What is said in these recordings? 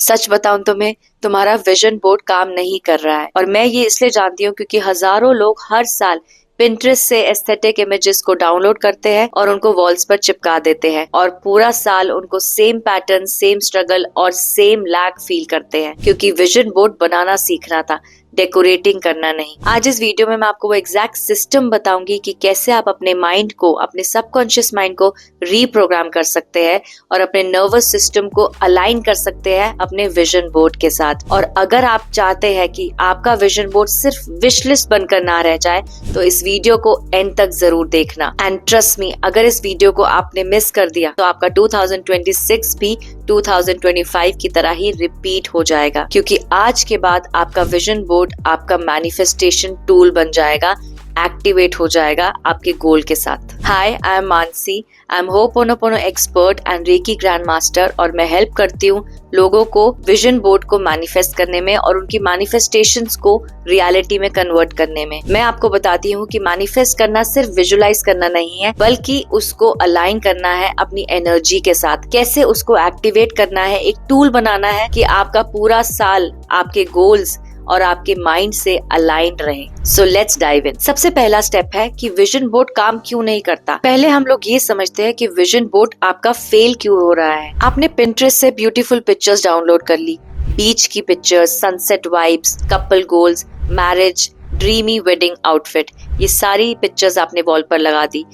सच बताऊं तुम्हें, तुम्हारा विजन बोर्ड काम नहीं कर रहा है। और मैं ये इसलिए जानती हूँ क्योंकि हजारों लोग हर साल पिंटरेस्ट से एस्थेटिक इमेजेस को डाउनलोड करते हैं और उनको वॉल्स पर चिपका देते हैं और पूरा साल उनको सेम पैटर्न, सेम स्ट्रगल और सेम लैक फील करते हैं क्योंकि विजन बोर्ड बनाना सीखना था, डेकोरेटिंग करना नहीं। आज इस वीडियो में मैं आपको वो एग्जैक्ट सिस्टम बताऊंगी कि कैसे आप अपने माइंड को, अपने सबकॉन्शियस माइंड को रीप्रोग्राम कर सकते हैं और अपने नर्वस सिस्टम को अलाइन कर सकते हैं अपने विजन बोर्ड के साथ। और अगर आप चाहते हैं कि आपका विजन बोर्ड सिर्फ विश लिस्ट बनकर ना रह जाए तो इस वीडियो को एंड तक जरूर देखना। एंड ट्रस्ट मी, अगर इस वीडियो को आपने मिस कर दिया तो आपका 2026 भी 2025 की तरह ही रिपीट हो जाएगा, क्योंकि आज के बाद आपका विजन बोर्ड आपका मैनिफेस्टेशन टूल बन जाएगा, एक्टिवेट हो जाएगा आपके गोल के साथ। Hi, I am Mansi, I am ho'oponopono expert and reiki grand master और मैं हेल्प करती हूँ लोगों को विजन बोर्ड को मैनिफेस्ट करने में और उनकी मैनिफेस्टेशंस को रियलिटी में कन्वर्ट करने में। मैं आपको बताती हूँ कि मैनिफेस्ट करना सिर्फ विजुलाइज करना नहीं है, बल्कि उसको अलाइन करना है अपनी एनर्जी के साथ। कैसे उसको एक्टिवेट करना है, एक टूल बनाना है कि आपका पूरा साल आपके गोल्स और आपके माइंड से अलाइंड रहे। So let's dive in. सबसे पहला स्टेप है कि विजन बोर्ड काम क्यों नहीं करता। पहले हम लोग ये समझते हैं कि विजन बोर्ड आपका फेल क्यों हो रहा है। आपने पिंटरेस्ट से ब्यूटीफुल पिक्चर्स डाउनलोड कर ली, बीच की pictures, sunset vibes, couple goals, marriage, dreamy wedding outfit, ये सारी पिक्चर्स आपने वॉल पर लगा दी।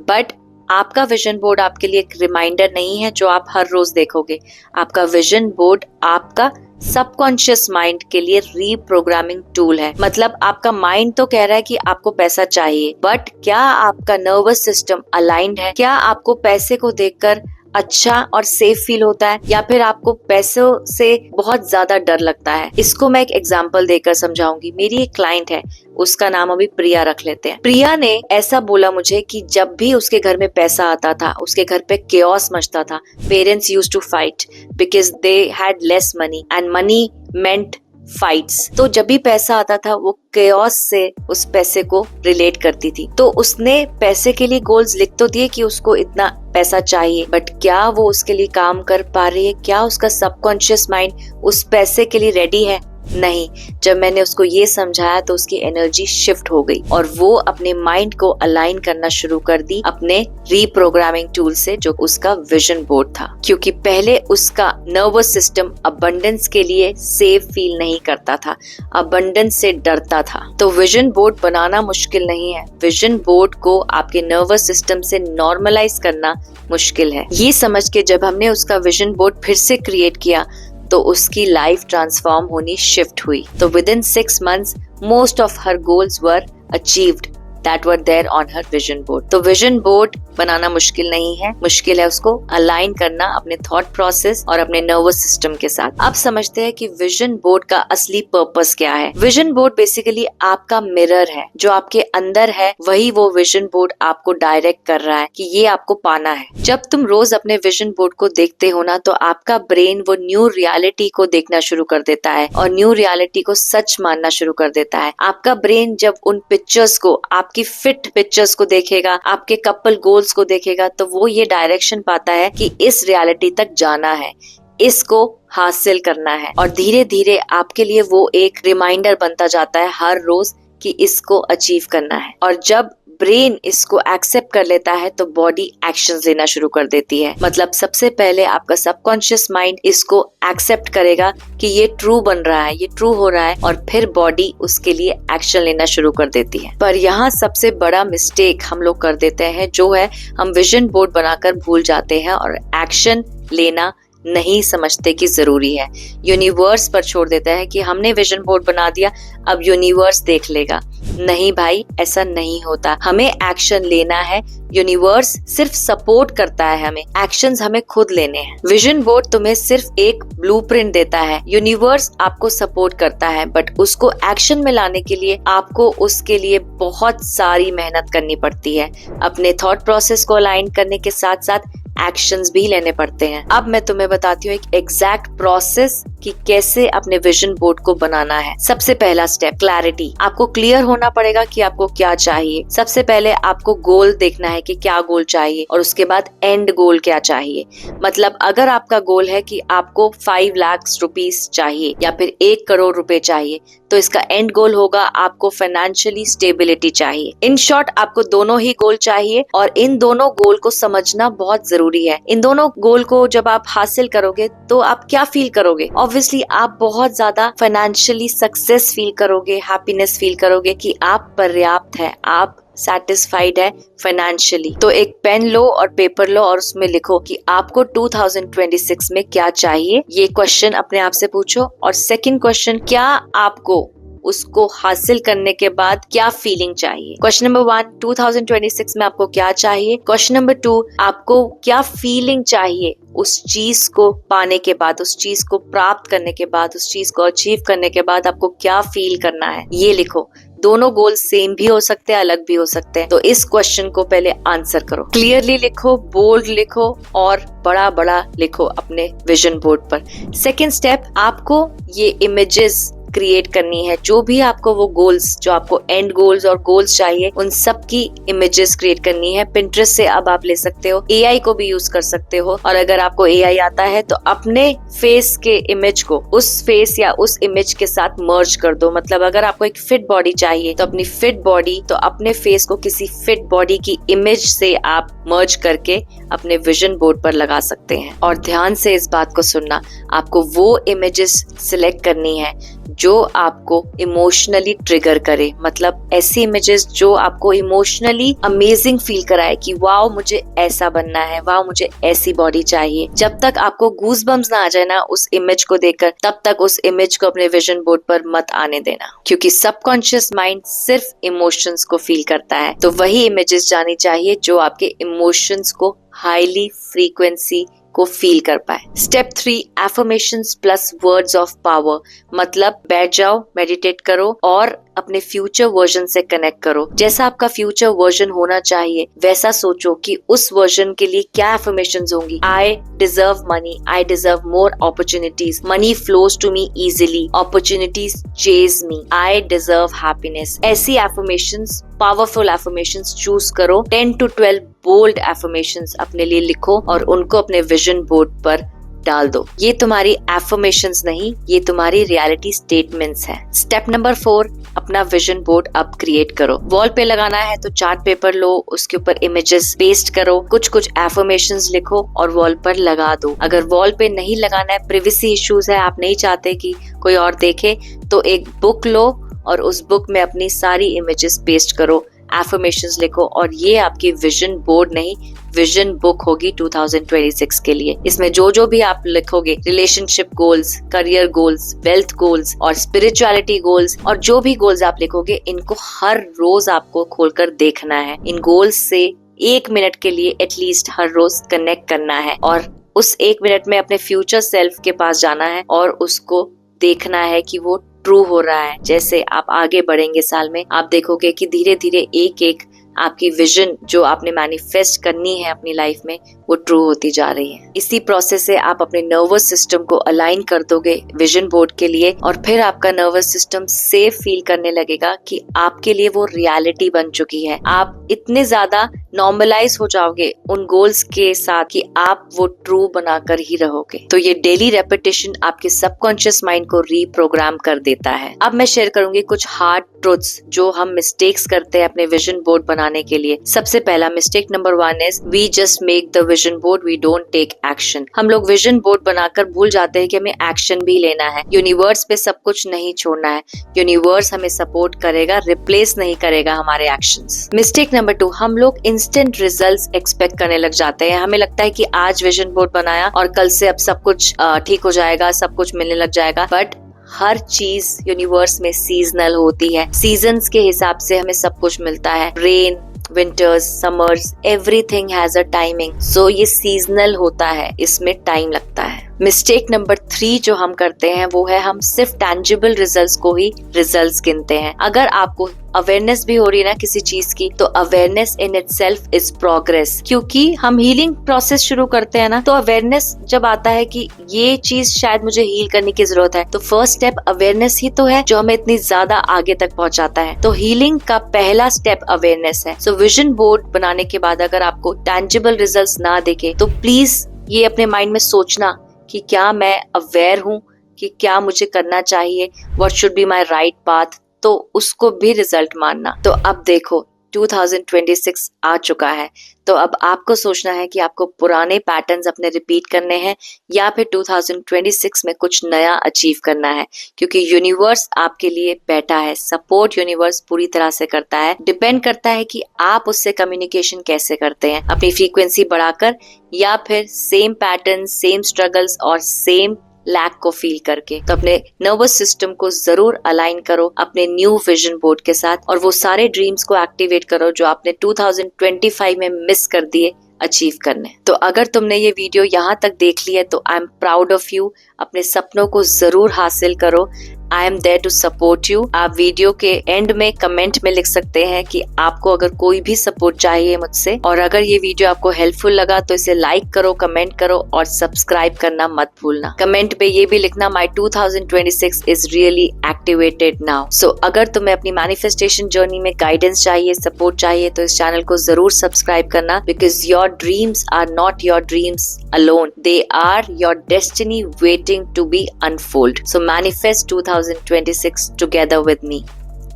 बट आपका विजन बोर्ड आपके लिए एक रिमाइंडर नहीं है जो आप हर रोज देखोगे। आपका विजन बोर्ड आपका सबकॉन्शियस माइंड के लिए रीप्रोग्रामिंग टूल है। मतलब आपका माइंड तो कह रहा है कि आपको पैसा चाहिए, बट क्या आपका नर्वस सिस्टम अलाइंड है? क्या आपको पैसे को देखकर अच्छा और सेफ फील होता है, या फिर आपको पैसों से बहुत ज्यादा डर लगता है? इसको मैं एक एग्जांपल देकर समझाऊंगी। मेरी एक क्लाइंट है, उसका नाम अभी प्रिया रख लेते हैं। प्रिया ने ऐसा बोला मुझे कि जब भी उसके घर में पैसा आता था, उसके घर पे केओस मचता था। Parents used to fight because they had less money and money meant fights. तो जब भी पैसा आता था वो केओस से उस पैसे को रिलेट करती थी। तो उसने पैसे के लिए गोल्स लिख तो दिए कि उसको इतना पैसा चाहिए, बट क्या वो उसके लिए काम कर पा रही है? क्या उसका सबकॉन्शियस माइंड उस पैसे के लिए रेडी है? नहीं। जब मैंने उसको ये समझाया तो उसकी एनर्जी शिफ्ट हो गई और वो अपने माइंड को अलाइन करना शुरू कर दी अपने रीप्रोग्रामिंग टूल से, जो उसका विजन बोर्ड था। क्योंकि पहले उसका नर्वस सिस्टम अबंडेंस के लिए सेफ फील नहीं करता था, अबंडेंस से डरता था। तो विजन बोर्ड बनाना मुश्किल नहीं है, विजन बोर्ड को आपके नर्वस सिस्टम से नॉर्मलाइज करना मुश्किल है। ये समझ के जब हमने उसका विजन बोर्ड फिर से क्रिएट किया तो उसकी लाइफ ट्रांसफॉर्म होनी शिफ्ट हुई। तो with in 6 months most of her goals were achieved that were there on her vision board। तो विजन बोर्ड बनाना मुश्किल नहीं है, मुश्किल है उसको अलाइन करना अपने थॉट प्रोसेस और अपने नर्वस सिस्टम के साथ। अब समझते हैं कि विजन बोर्ड का असली पर्पस क्या है। विजन बोर्ड बेसिकली आपका मिरर है। जो आपके अंदर है वही वो विजन बोर्ड आपको डायरेक्ट कर रहा है कि ये आपको पाना है। जब तुम रोज अपने विजन बोर्ड को देखते हो ना, तो आपका ब्रेन वो न्यू रियलिटी को देखना शुरू कर देता है और न्यू रियलिटी को सच मानना शुरू कर देता है। आपका ब्रेन जब उन पिक्चर्स को, आपकी फिट पिक्चर्स को देखेगा, आपके कपल गोल्स को देखेगा, तो वो ये डायरेक्शन पाता है कि इस रियलिटी तक जाना है, इसको हासिल करना है। और धीरे धीरे आपके लिए वो एक रिमाइंडर बनता जाता है हर रोज कि इसको अचीव करना है। और जब ब्रेन इसको एक्सेप्ट कर लेता है तो बॉडी एक्शंस लेना शुरू कर देती है। मतलब सबसे पहले आपका सबकॉन्शियस माइंड इसको एक्सेप्ट करेगा कि ये ट्रू बन रहा है, ये ट्रू हो रहा है, और फिर बॉडी उसके लिए एक्शन लेना शुरू कर देती है। पर यहाँ सबसे बड़ा मिस्टेक हम लोग कर देते हैं जो है, हम विजन बोर्ड बनाकर भूल जाते हैं और एक्शन लेना नहीं समझते कि जरूरी है। यूनिवर्स पर छोड़ देता है कि हमने विजन बोर्ड बना दिया, अब यूनिवर्स देख लेगा। नहीं भाई, ऐसा नहीं होता। हमें एक्शन लेना है, यूनिवर्स सिर्फ सपोर्ट करता है, हमें एक्शंस हमें खुद लेने हैं। विजन बोर्ड तुम्हें सिर्फ एक ब्लूप्रिंट देता है, यूनिवर्स आपको सपोर्ट करता है, बट उसको एक्शन में लाने के लिए आपको उसके लिए बहुत सारी मेहनत करनी पड़ती है। अपने थॉट प्रोसेस को अलाइन करने के साथ साथ एक्शंस भी लेने पड़ते हैं। अब मैं तुम्हें बताती हूँ एक एग्जैक्ट प्रोसेस कि कैसे अपने विजन बोर्ड को बनाना है। सबसे पहला स्टेप क्लैरिटी। आपको क्लियर होना पड़ेगा कि आपको क्या चाहिए। सबसे पहले आपको गोल देखना है कि क्या गोल चाहिए और उसके बाद एंड गोल क्या चाहिए। मतलब अगर आपका गोल है कि आपको 5 लाख रुपीस चाहिए या फिर 1 करोड़ रुपए चाहिए, तो इसका एंड गोल होगा आपको फाइनेंशियली स्टेबिलिटी चाहिए। इन शॉर्ट आपको दोनों ही गोल चाहिए और इन दोनों गोल को समझना बहुत जरूरी है। इन दोनों गोल को जब आप हासिल करोगे तो आप क्या फील करोगे? ऑब्वियसली आप बहुत ज्यादा फाइनेंशियली सक्सेस फील करोगे, हैप्पीनेस फील करोगे कि आप पर्याप्त है, आप सेटिस्फाइड है फाइनेंशियली। तो एक पेन लो और पेपर लो और उसमें लिखो कि आपको 2026 में क्या चाहिए। ये क्वेश्चन अपने आप से पूछो। और सेकंड क्वेश्चन, क्या आपको उसको हासिल करने के बाद क्या फीलिंग चाहिए। क्वेश्चन नंबर 1, 2026 में आपको क्या चाहिए। क्वेश्चन नंबर 2, आपको क्या फीलिंग चाहिए उस चीज को पाने के बाद, उस चीज को प्राप्त करने के बाद, उस चीज को अचीव करने के बाद आपको क्या फील करना है, ये लिखो। दोनों गोल सेम भी हो सकते हैं, अलग भी हो सकते हैं। तो इस क्वेश्चन को पहले आंसर करो, क्लियरली लिखो, बोल्ड लिखो और बड़ा बड़ा लिखो अपने विजन बोर्ड पर। सेकेंड स्टेप, आपको ये इमेजेस क्रिएट करनी है। जो भी आपको वो गोल्स, जो आपको एंड गोल्स और गोल्स चाहिए, उन सब की इमेजेस क्रिएट करनी है। पिंटरेस्ट से अब आप ले सकते हो, एआई को भी यूज कर सकते हो। और अगर आपको एआई आता है तो अपने फेस के इमेज को उस फेस या उस इमेज के साथ मर्ज कर दो। मतलब अगर आपको एक फिट बॉडी चाहिए तो अपनी फिट बॉडी, तो अपने फेस को किसी फिट बॉडी की इमेज से आप मर्ज करके अपने विजन बोर्ड पर लगा सकते हैं। और ध्यान से इस बात को सुनना, आपको वो इमेजेस सिलेक्ट करनी है जो आपको इमोशनली ट्रिगर करे। मतलब ऐसी इमेजेस जो आपको इमोशनली अमेजिंग फील कराए कि वाओ मुझे ऐसा बनना है, वाओ मुझे ऐसी बॉडी चाहिए। जब तक आपको गूज़बम्स ना आ जाए ना उस इमेज को देखकर, तब तक उस इमेज को अपने विजन बोर्ड पर मत आने देना, क्योंकि सबकॉन्शियस माइंड सिर्फ इमोशंस को फील करता है। तो वही इमेजेस जानी चाहिए जो आपके इमोशंस को हाईली फ्रीक्वेंसी को फील कर पाए। Step 3, affirmations plus words of power. मतलब बैठ जाओ, मेडिटेट करो और अपने फ्यूचर वर्जन से कनेक्ट करो। जैसा आपका फ्यूचर वर्जन होना चाहिए वैसा सोचो कि उस वर्जन के लिए क्या एफर्मेशंस होंगी। I deserve money, I deserve more opportunities, money flows to me easily, opportunities chase me, I deserve happiness. ऐसी एफर्मेशंस, पावरफुल एफर्मेशंस चूज करो। 10 to 12 बोल्ड एफर्मेशंस अपने लिए लिखो और उनको अपने विजन बोर्ड पर डाल दो। ये तुम्हारी एफर्मेशंस नहीं, ये तुम्हारी रियलिटी स्टेटमेंट्स हैं। स्टेप नंबर 4, अपना विजन बोर्ड अब क्रिएट करो। वॉल पे लगाना है तो चार्ट पेपर लो, उसके ऊपर इमेजेस पेस्ट करो, कुछ कुछ एफर्मेशंस लिखो और वॉल पर लगा दो। अगर वॉल पे नहीं लगाना है, प्रिवेसी इश्यूज है, आप नहीं चाहते कि कोई और देखे, तो एक बुक लो और उस बुक में अपनी सारी इमेजेस पेस्ट करो, एफर्मेशंस लिखो और ये आपकी विजन बोर्ड नहीं, विजन बुक होगी 2026 के लिए। इसमें जो जो भी आप लिखोगे, relationship goals, career goals, wealth goals और स्पिरिचुअलिटी गोल्स, और जो भी गोल्स आप लिखोगे इनको हर रोज आपको खोलकर देखना है। इन गोल्स से 1 मिनट के लिए एटलीस्ट हर रोज कनेक्ट करना है और उस 1 मिनट में अपने फ्यूचर सेल्फ के पास जाना है और उसको देखना है कि वो ट्रू हो रहा है। जैसे आप आगे बढ़ेंगे साल में, आप देखोगे कि धीरे धीरे एक एक आपकी विजन जो आपने मैनिफेस्ट करनी है अपनी लाइफ में, वो ट्रू होती जा रही है। इसी प्रोसेस से आप अपने नर्वस सिस्टम को अलाइन कर दोगे विजन बोर्ड के लिए और फिर आपका नर्वस सिस्टम सेफ फील करने लगेगा कि आपके लिए वो रियलिटी बन चुकी है। आप इतने ज्यादा नॉर्मलाइज हो जाओगे उन गोल्स के साथ कि आप वो ट्रू बनाकर ही रहोगे। तो ये डेली रेपिटेशन आपके सबकॉन्शियस माइंड को रीप्रोग्राम कर देता है। अब मैं शेयर करूंगी कुछ हार्ड ट्रुथ्स जो हम मिस्टेक्स करते हैं अपने विजन बोर्ड बनाने के लिए। सबसे पहला mistake number 1 is we just make the vision board, we don't take action. हम लोग विजन बोर्ड बनाकर भूल जाते हैं कि हमें एक्शन भी लेना है। यूनिवर्स पे सब कुछ नहीं छोड़ना है। यूनिवर्स हमें सपोर्ट करेगा, रिप्लेस नहीं करेगा हमारे एक्शंस। मिस्टेक नंबर 2, हम लोग इंस्टेंट रिजल्ट्स एक्सपेक्ट करने लग जाते हैं। हमें लगता है कि आज विजन बोर्ड बनाया और कल से अब सब कुछ ठीक हो जाएगा, सब कुछ मिलने लग जाएगा। बट हर चीज यूनिवर्स में सीजनल होती है। सीजन्स के हिसाब से हमें सब कुछ मिलता है। Rain, winters, summers, everything has a timing. So ये सीजनल होता है, इसमें टाइम लगता है। मिस्टेक नंबर 3 जो हम करते हैं वो है हम सिर्फ टैंजिबल रिजल्ट्स को ही रिजल्ट्स गिनते हैं। अगर आपको अवेयरनेस भी हो रही है ना किसी चीज की, तो awareness in itself is progress. क्योंकि हम हीलिंग प्रोसेस शुरू करते हैं ना, तो अवेयरनेस जब आता है कि ये चीज शायद मुझे हील करने की जरूरत है, तो फर्स्ट स्टेप अवेयरनेस ही तो है जो हमें इतनी ज्यादा आगे तक पहुंचाता है। तो हीलिंग का पहला स्टेप अवेयरनेस है। सो विजन बोर्ड बनाने के बाद अगर आपको टैंजिबल रिजल्ट्स ना दिखे, तो प्लीज ये अपने माइंड में सोचना कि क्या मैं अवेयर हूँ कि क्या मुझे करना चाहिए, what should be my right path, तो उसको भी रिजल्ट मानना। तो अब देखो 2026 आ चुका है, तो अब आपको सोचना है कि आपको पुराने पैटर्न्स अपने रिपीट करने हैं या फिर 2026 में कुछ नया अचीव करना है। क्योंकि यूनिवर्स आपके लिए बैठा है, सपोर्ट यूनिवर्स पूरी तरह से करता है। डिपेंड करता है कि आप उससे कम्युनिकेशन कैसे करते हैं, अपनी फ्रीक्वेंसी बढ़ाकर या फिर सेम पैटर्न, सेम स्ट्रगल्स और सेम लैक को फील करके। तो अपने नर्वस सिस्टम को जरूर अलाइन करो अपने न्यू विजन बोर्ड के साथ, और वो सारे ड्रीम्स को एक्टिवेट करो जो आपने 2025 में मिस कर दिए अचीव करने। तो अगर तुमने ये वीडियो यहाँ तक देख ली है तो I am proud of you. अपने सपनों को जरूर हासिल करो। I am there to support you. आप वीडियो के एंड में कमेंट में लिख सकते हैं कि आपको अगर कोई भी सपोर्ट चाहिए मुझसे, और अगर ये वीडियो आपको हेल्पफुल लगा तो इसे लाइक करो, कमेंट करो और सब्सक्राइब करना मत भूलना। कमेंट पे ये भी लिखना my 2026 is really activated now. So अगर तुम्हें अपनी मैनिफेस्टेशन जर्नी में गाइडेंस चाहिए, सपोर्ट चाहिए, तो इस चैनल को जरूर सब्सक्राइब करना। Because your dreams are not your dreams alone, they are your destiny waiting to be unfolded. So manifest 2026 together with me.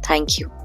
Thank you.